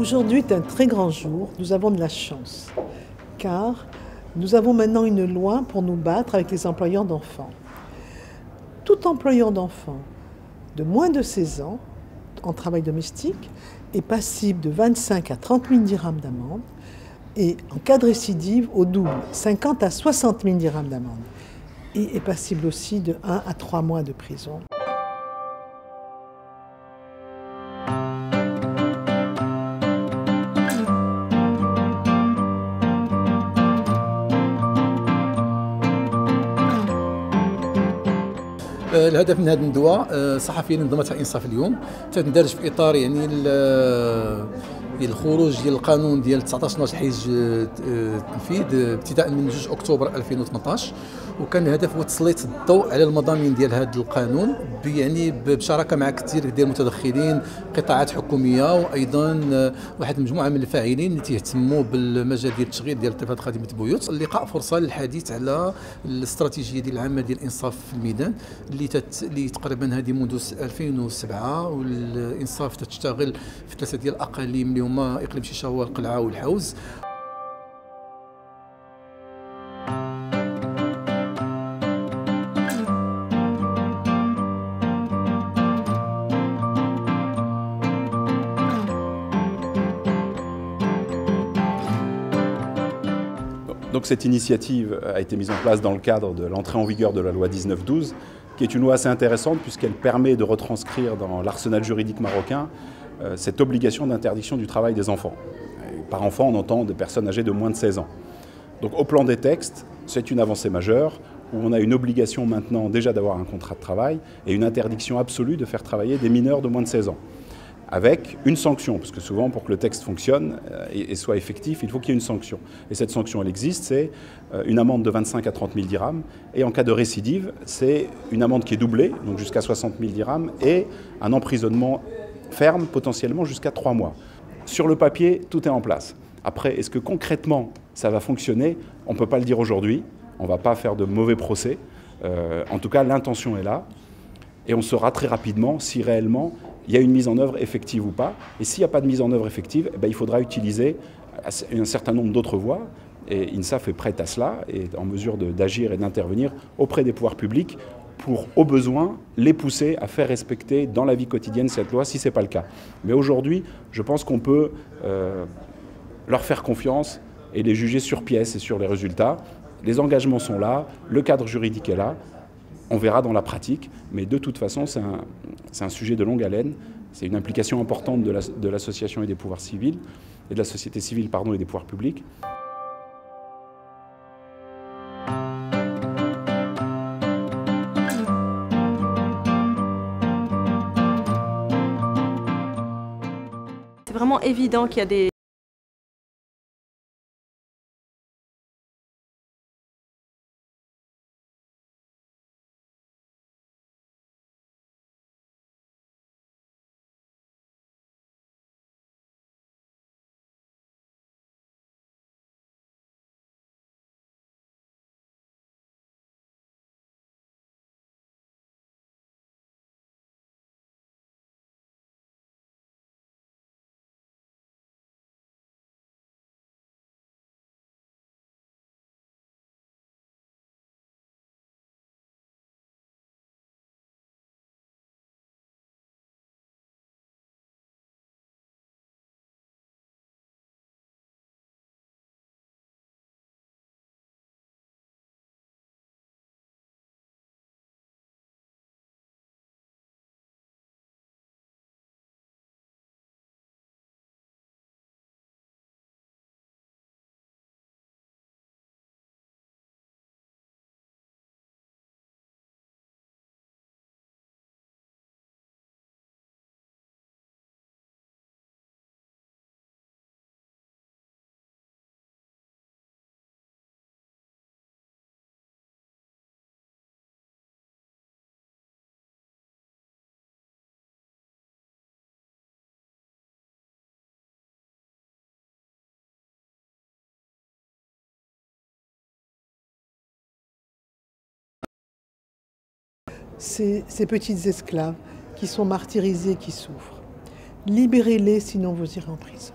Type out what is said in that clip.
Aujourd'hui est un très grand jour, nous avons de la chance, car nous avons maintenant une loi pour nous battre avec les employeurs d'enfants. Tout employeur d'enfants de moins de 16 ans en travail domestique est passible de 25 à 30 000 dirhams d'amende et en cas de récidive au double, 50 à 60 000 dirhams d'amende. Et est passible aussi de 1 à 3 mois de prison. الهدف من هذه الندوة صحفيين منظمة إنصاف اليوم تندرج في إطار يعني الخروج ديال القانون ديال 19 نشر حيز التنفيذ ابتداء من 2 أكتوبر 2018 وكان الهدف هو تسليط الضوء على المضامين ديال هذا القانون يعني بشراكه مع كثير ديال المتدخلين قطاعات حكوميه وايضا واحد المجموعه من الفاعلين اللي تيهتموا بالمجال ديال التشغيل ديال الطفل خادمه البيوت. اللقاء فرصه للحديث على الاستراتيجيه ديال العامه ديال الانصاف في الميدان اللي تقريبا هذه منذ 2007 والانصاف تشتغل في ثلاثه ديال الاقاليم اللي هما اقليم شيشاوه والقلعه والحوز. Donc cette initiative a été mise en place dans le cadre de l'entrée en vigueur de la loi 1912, qui est une loi assez intéressante puisqu'elle permet de retranscrire dans l'arsenal juridique marocain cette obligation d'interdiction du travail des enfants. Et par enfant, on entend des personnes âgées de moins de 16 ans. Donc au plan des textes, c'est une avancée majeure où on a une obligation maintenant déjà d'avoir un contrat de travail et une interdiction absolue de faire travailler des mineurs de moins de 16 ans. Avec une sanction, parce que souvent pour que le texte fonctionne et soit effectif, il faut qu'il y ait une sanction. Et cette sanction, elle existe, c'est une amende de 25 à 30 000 dirhams, et en cas de récidive, c'est une amende qui est doublée, donc jusqu'à 60 000 dirhams, et un emprisonnement ferme, potentiellement jusqu'à 3 mois. Sur le papier, tout est en place. Après, est-ce que concrètement ça va fonctionner? On ne peut pas le dire aujourd'hui, on ne va pas faire de mauvais procès. En tout cas, l'intention est là, et on saura très rapidement si réellement il y a une mise en œuvre effective ou pas. Et s'il n'y a pas de mise en œuvre effective, il faudra utiliser un certain nombre d'autres voies. Et INSAF est prête à cela, et en mesure d'agir et d'intervenir auprès des pouvoirs publics pour, au besoin, les pousser à faire respecter dans la vie quotidienne cette loi, si ce n'est pas le cas. Mais aujourd'hui, je pense qu'on peut leur faire confiance et les juger sur pièce et sur les résultats. Les engagements sont là, le cadre juridique est là. On verra dans la pratique, mais de toute façon, c'est un sujet de longue haleine. C'est une implication importante de l'association et des pouvoirs civils, et de la société civile, pardon, et des pouvoirs publics. C'est vraiment évident qu'il y a des Ces petites esclaves qui sont martyrisées, qui souffrent. Libérez-les, sinon vous irez en prison.